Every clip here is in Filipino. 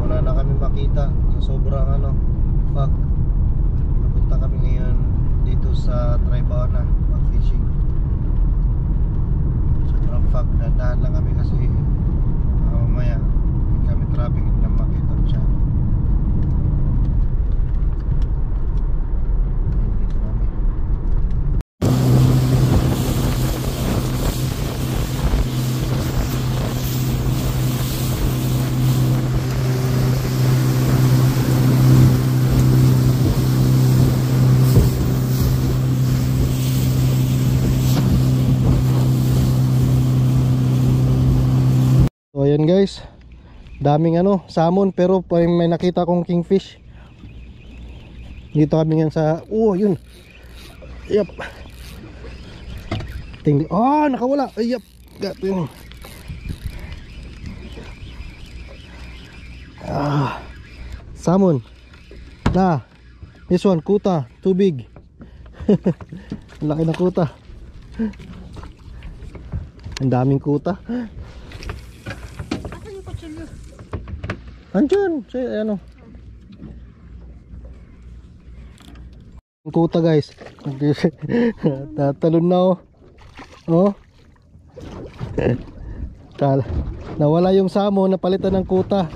wala na kami makita sa sobrang fog. Napunta kami ngayon dito sa Tribana mag fishing. Sobrang fog, dadaan lang kami kasi mamaya hindi kami traffic, hindi na makita siya. So ayan guys, daming salmon, pero may nakita kong kingfish. Dito kami ngayon sa yun. Yep. Tingnan. Nakawala. Yep. Gato. Salmon. This one, kuta, too big. Laki na kuta. Ang daming kuta. Andyan, kuta guys. Tatalon na nawala yung salmon, napalitan ng kuta.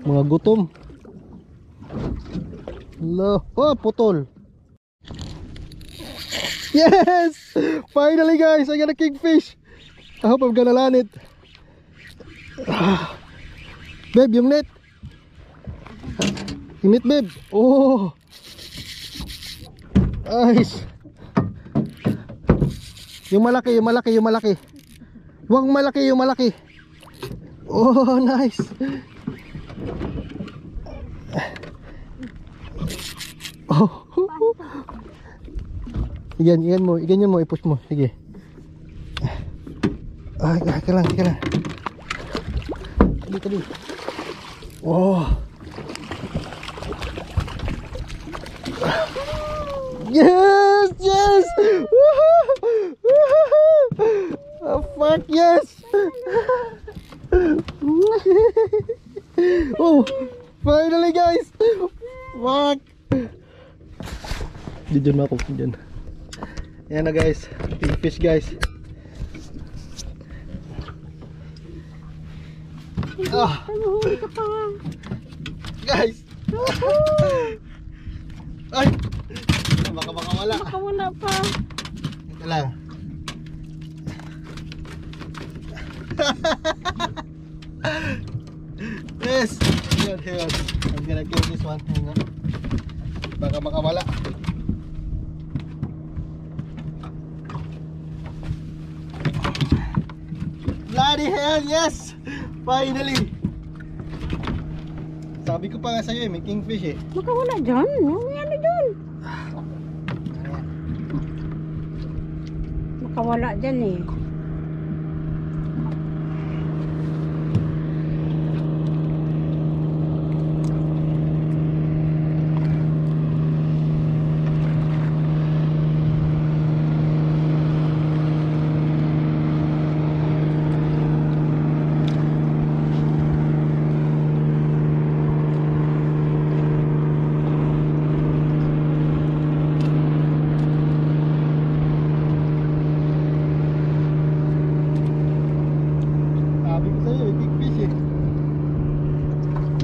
Mga gutom. Putol. Yes! Finally guys, I got a kingfish. I hope I'm gonna land it. Babe, yung net. Yung net, babe. Nice. Yung malaki. Huwag malaki, yung malaki. Nice. Igan mo, i-push mo. Sige. Teka lang. Tali. Yes! Fuck yes! Finally guys! Fuck! Diyan ako. Ayan na guys, kingfish guys. Huli ka pa. Guys. Ay. Baka wala. Baka wala pa. Ito lang. Yes. Here. I'm gonna kill this one. Hang on. Baka makawala. Bloody hell, yes! Finally! Sabi ko pa nga sa'yo may kingfish Makawala dyan. Ano dyan? Makawala dyan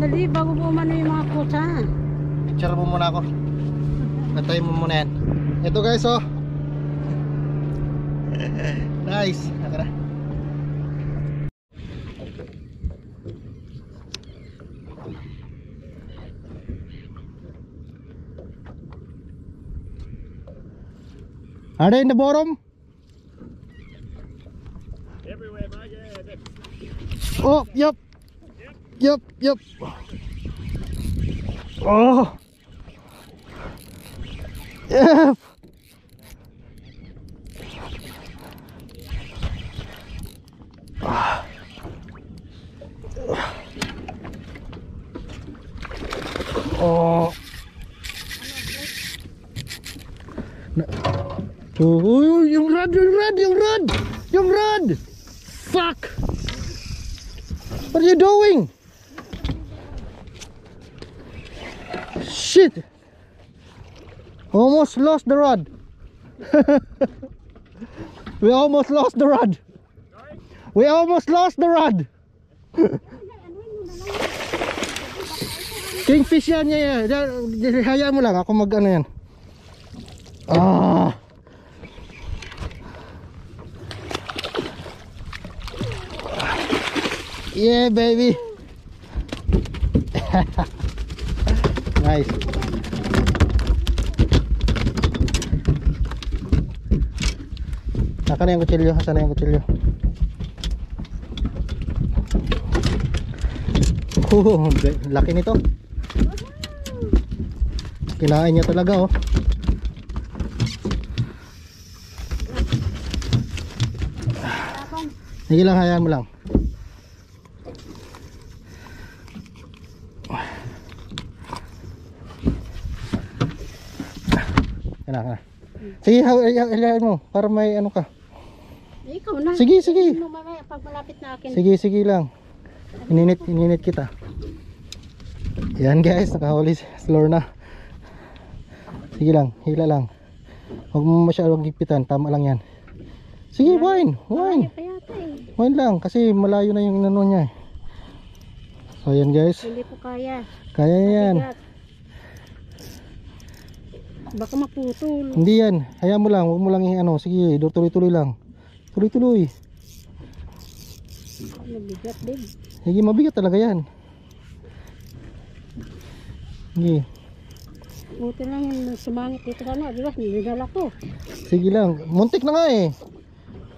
Dali, bago po umano yung mga kuta. Picture mo muna ako. Natayin mo muna yan. Ito guys Nice. Nakara. Are they in the bottom? Everywhere, mate. Yeah. Yep. Yep. Oh, yung rod, yung rod, yung rod! Yung rod! Fuck! What are you doing? Shit! Almost lost the rod. We almost lost the rod. We almost lost the rod. Kingfish yan niya. Hayaan mo lang ako mag ano yan. Ah. Yeah, baby. Nice. Saka na yung kutsilyo, saan na yung kutsilyo? Laki nito. Kinain niya talaga, oh. Sige lang, hayaan mo lang. Kana. Sige, hayaan mo para may ano ka. Ikaw na. Sige, sige. Mamaya pag malapit na akin. Sige, sige lang. Ininit kita. Yan guys, nakahuli si Lorna. Sige lang, hila lang. Huwag mo masyadong gipitan, tama lang yan. Sige, wine. Wine lang, kasi malayo na yung inano niya. So yan guys. Hindi po kaya. Kaya yan. Baka maputol. Hindi yan, hayaan mo lang, huwag mo lang ano. Sige, tuloy-tuloy lang. Tuloy-tuloy. Mabigat din. Sige, mabigat talaga yan. Sige. Buti lang yung sumangit dito ka na, di ba? Nilidala ko. Sige lang, muntik na nga eh.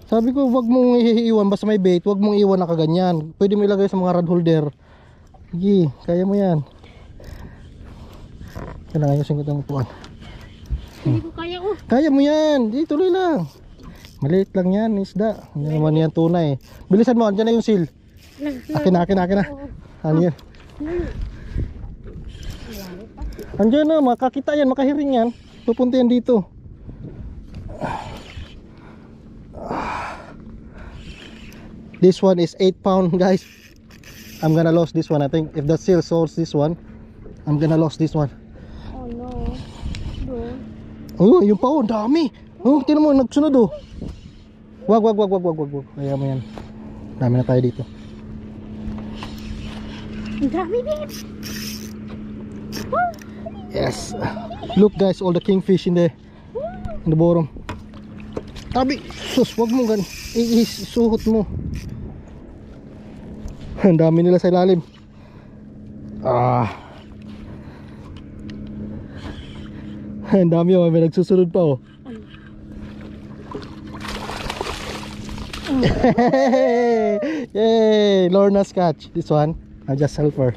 Sabi ko, wag mong iiwan, basta may bait, wag mong iwan na kaganyan. Pwede mo ilagay sa mga rod holder. Sige, kaya mo yan. Kailangan ayusin ko itong upuan. Hindi ko kaya, oh. Kaya mo yan, di tuloy lang. Maliit lang yan, isda. Hindi naman yan tunay. Bilisan mo, andyan na yung seal. Akin na. Ano yan? Andyan na, makakita yan, makahiring yan. Pupunta yan dito. This one is 8 pound guys. I'm gonna lose this one. I think if the seal solves this one, I'm gonna lose this one. Oh no. Oh, yung pa, oh, dami. Oh, tinan mo, nagsunod oh. Wag. Kaya mo yan. Dami na tayo dito. Ang dami din. Yes. Look guys, all the kingfish in the bottom. Tabi, sus, wag mo gan. Isuhot mo. Ang dami nila sa ilalim. Ang dami oh, may nagsusunod pa oh. Yay! Lorna's catch. This one, I just help her.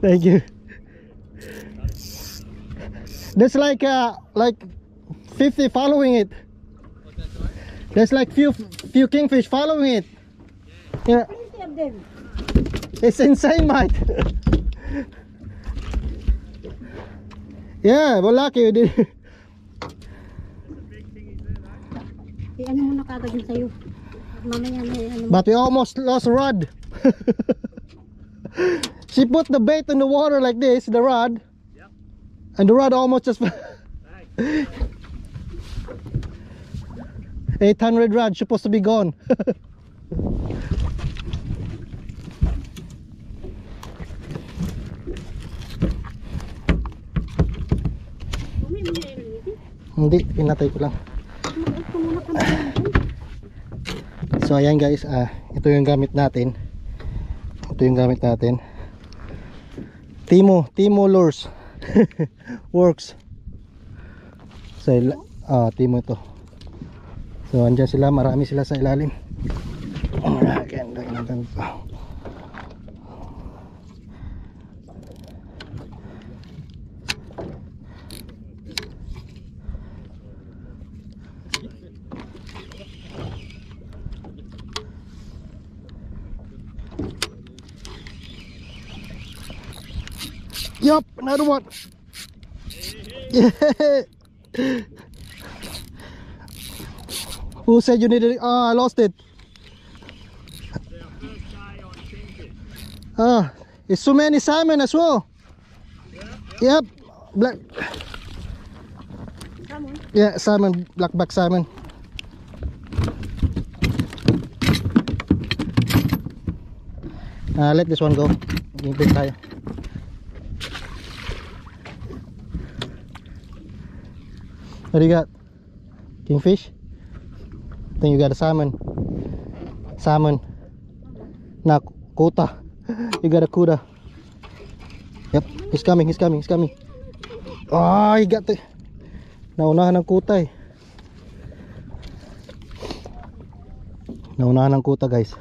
Thank you. There's like 50 following it. There's like few kingfish following it. Yeah. It's insane, mate. Yeah, well lucky you did. Ano mo na kagad yun sa'yo? Mamaya na ano. But we almost lost a rod. She put the bait in the water like this, the rod. Yep. And the rod almost just 800 rod supposed to be gone. Hindi, pinatay ko lang. So ayan guys, ito yung gamit natin. Timo lures. Works. So Timo ito. So andyan sila, marami sila sa ilalim. Yup, another one. Who said you needed it? Oh, I lost it. It's our first day on kingfish. It's so many salmon as well. Yep. Black. Salmon. Yeah, salmon, blackback salmon. Let this one go. Mag-invest tayo. What do you got? Kingfish? Then you got a salmon. Salmon. Na kuta. You got a kuda. Yep, he's coming, he's coming, he's coming. Oh, he got the... Naunahan ng kuta eh. Naunahan ng kuta, guys.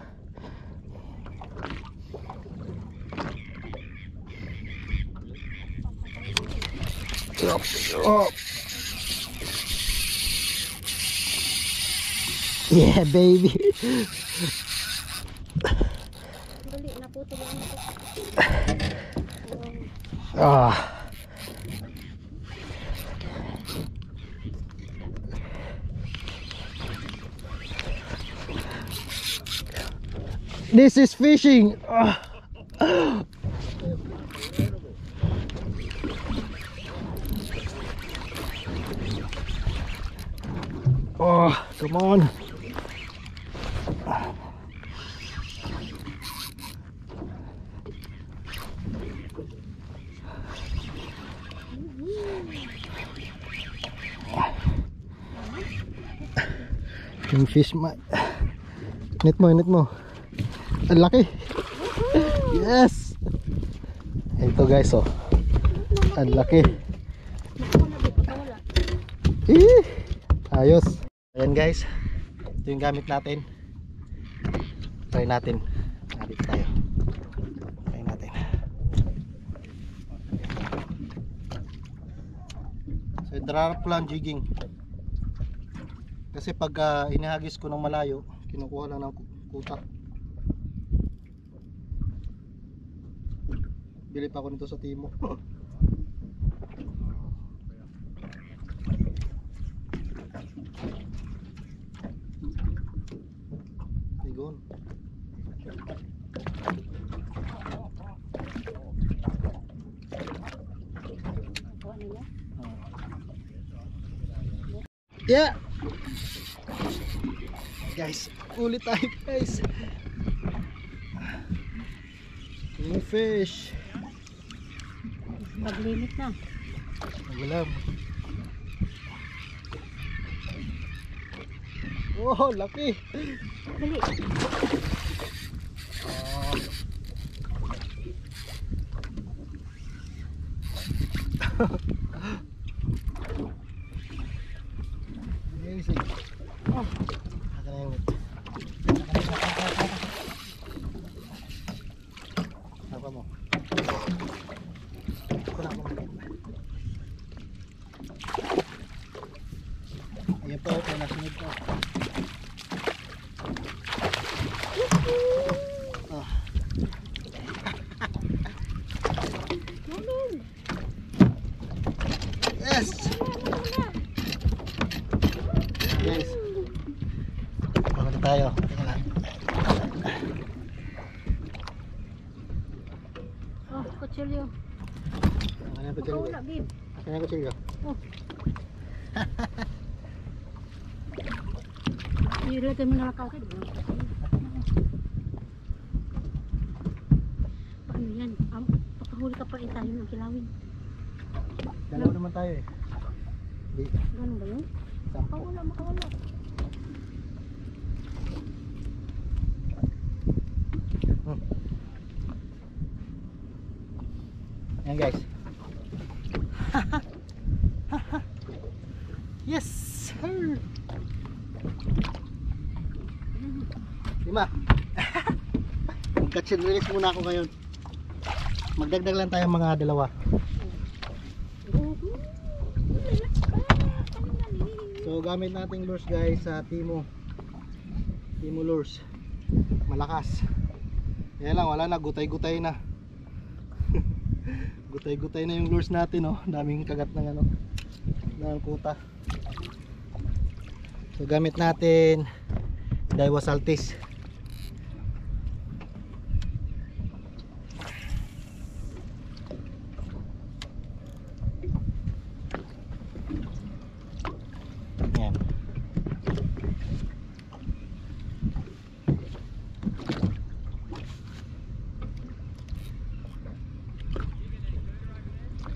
Oh. Yeah, baby. Dali, naputol lang ito. Ah. This is fishing. Oh, come on. Yung fish ma... Net mo, net mo. Ang laki. Yes. Ito guys, oh. Ang laki. Ayos. Ayan guys. Ito yung gamit natin. Try natin. Dito tayo. Try natin. So drop lang jigging. Kasi pag inihagis ko ng malayo, kinukuha lang ng kuta. Bili pa ako nito sa Timo. Igon. Yeah. Guys, ulit tayo guys. Kingfish. Naglimit na. Nagulam. Oh, laki. Dali. Amazing. Oh. Apa mo? Ayan po, kaya nasunod po. Yes! Guys, bakit tayo? Teka lang. Oh, kutsilyo. Ano yung kutsilyo? Wala, babe. Ano yung kutsilyo? Oh. Ilagay mo na lang kagad. Paano yan? Pakahuli ka pa rin tayo ng kilawin. Dalawa naman tayo eh. Di, Ganun ba yun? sampo. Makawala, makawala. Ayan guys. Yes! Sir! Lima. Catch and release muna ako ngayon. Magdagdag lang tayo mga dalawa. So gamit nating lures guys sa Timo lures. Malakas. Kaya lang wala na, gutay-gutay na. Gutay-gutay na yung lures natin, oh. Daming kagat ng ano. ng kuta. So gamit natin Daiwa Saltis. Yan.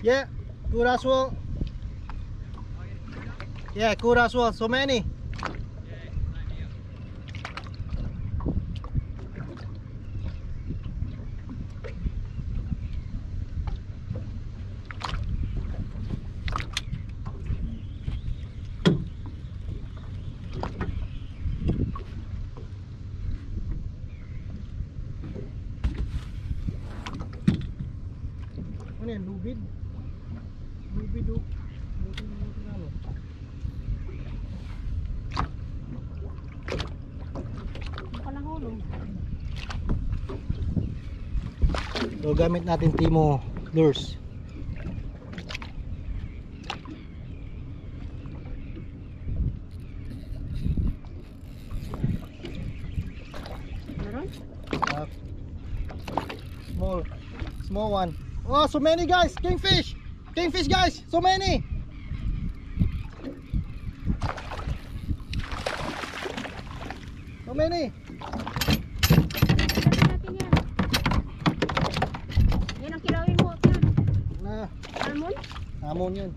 Yeah, good as well. Yeah, good as well. So many. Ano yan? Lubid? Lubid oh. Lubid na ano? Walang hulong. So gamit natin Timo lures. Meron? Uh, small one. Oh, so many guys, kingfish guys, so many. So many. Sabi natin yan. Yan ang kilawin mo. Yan. Na, Salmon? hamon yun.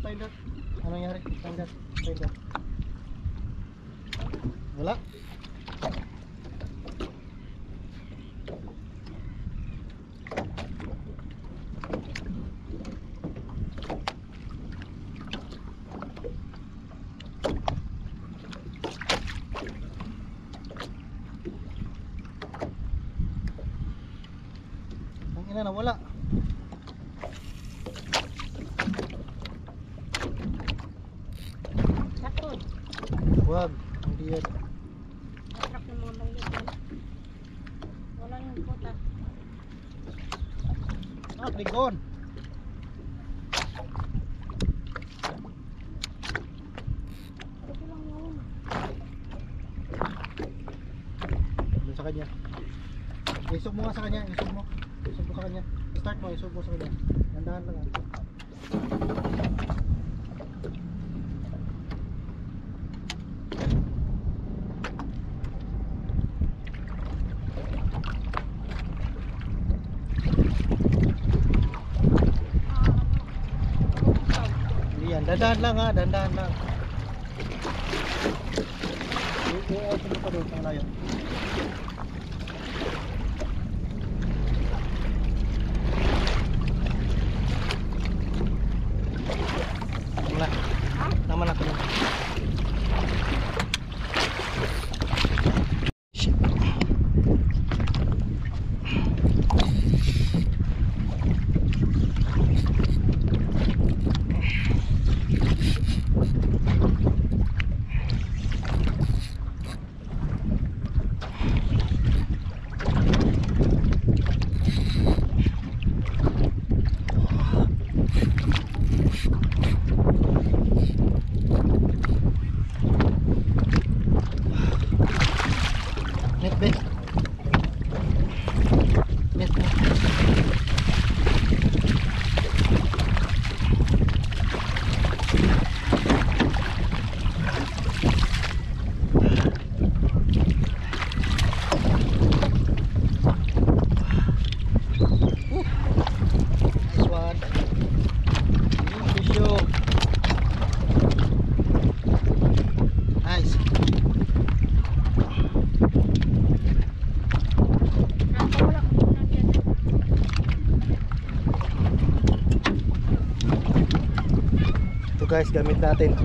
Find out. Ano nangyari? Find out. Wala. Ang ina na wala. Sakto. Wag, hindi yan. Masarap ng mga maliit yan. Wala yung puta. Ah, kligon. Ito lang yun. Doon sa kanya. Isog mo nga sa kanya, isog mo. Isog mo sa kanya. Start mo, isog mo sa kanya. Dandahan lang. Hindi yan, dandahan lang ha, dandahan lang. I-open mo pa doon sa layo. Wala. Naman ako lang. Shit. Net, be. Net, net. guys, gamit natin.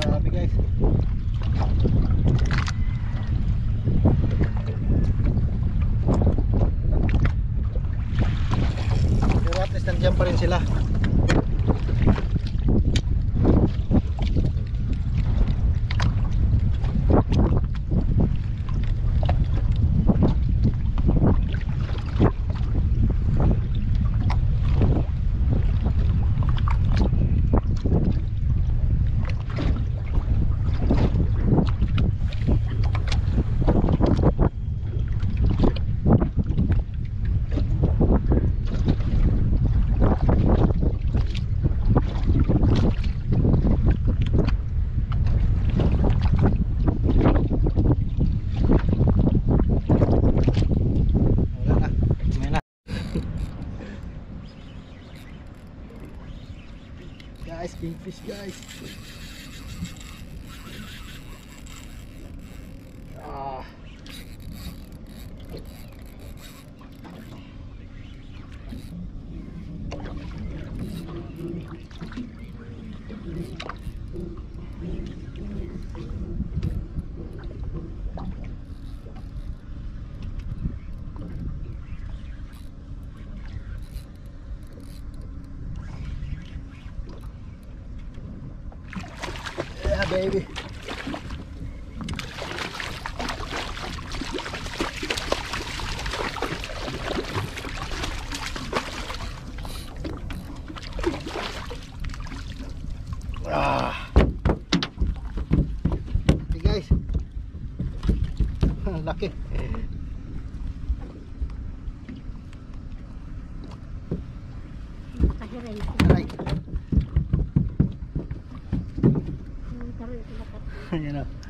Grabe guys. Pero at least nandiyan pa rin sila. Guys, kingfish guys. Ah. Yeah, baby. Ah. Okay guys. Laki. Makahiray. Aray. Yung taro yung lakat. Ayan o.